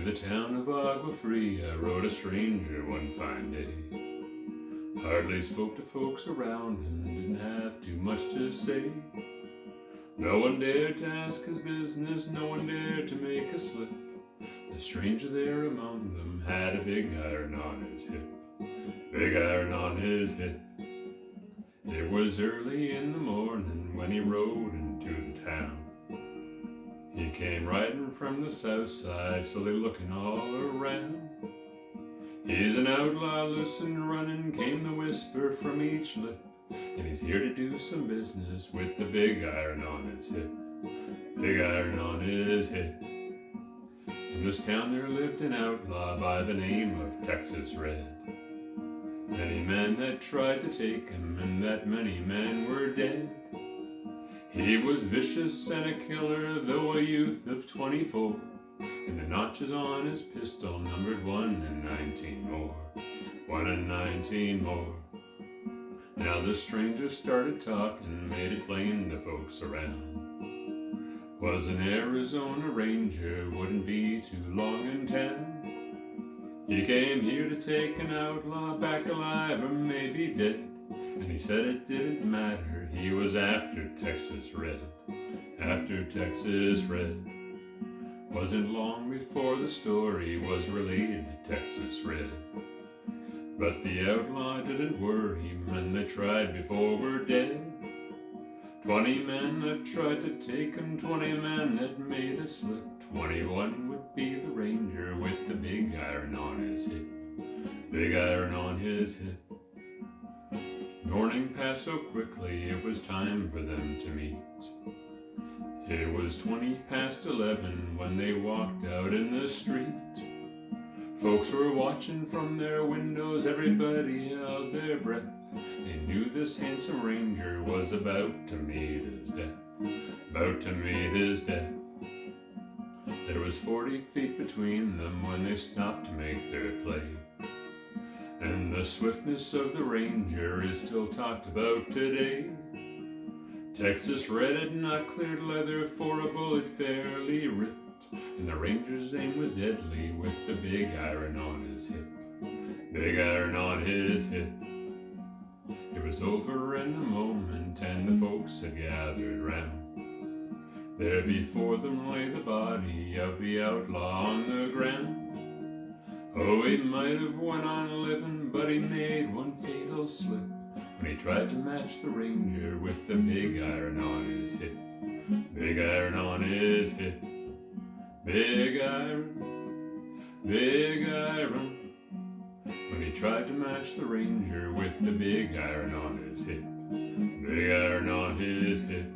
To the town of Agua Fria rode a stranger one fine day. Hardly spoke to folks around him, didn't have too much to say. No one dared to ask his business, no one dared to make a slip. The stranger there among them had a big iron on his hip. Big iron on his hip. It was early in the morning when he rode into the town. He came riding from the south side, slowly looking all around. He's an outlaw, loose and running, came the whisper from each lip. And he's here to do some business with the big iron on his hip. Big iron on his hip. In this town there lived an outlaw by the name of Texas Red. Many men that tried to take him, and that many men were dead. He was vicious and a killer, though a youth of 24. And the notches on his pistol numbered 1 and 19 more. 1 and 19 more. Now the stranger started talking, made it plain to folks around. Was an Arizona ranger, wouldn't be too long in town. He came here to take an outlaw back alive or maybe dead. And he said it didn't matter, he was after Texas Red. After Texas Red. Wasn't long before the story was relayed to Texas Red. But the outlaw didn't worry, men that tried before were dead. 20 men that tried to take him, 20 men that made a slip. 21 would be the ranger with the big iron on his hip. Big iron on his hip. Morning passed so quickly, it was time for them to meet. It was 20 past 11 when they walked out in the street. Folks were watching from their windows, everybody held their breath. They knew this handsome ranger was about to meet his death. About to meet his death. There was 40 feet between them when they stopped to make their play. And the swiftness of the ranger is still talked about today. Texas Red had not cleared leather for a bullet fairly ripped. And the ranger's aim was deadly with the big iron on his hip. Big iron on his hip. It was over in a moment and the folks had gathered round. There before them lay the body of the outlaw on the ground. Oh, he might have went on living, but he made one fatal slip when he tried to match the ranger with the big iron on his hip. Big iron on his hip. Big iron, big iron. When he tried to match the ranger with the big iron on his hip. Big iron on his hip.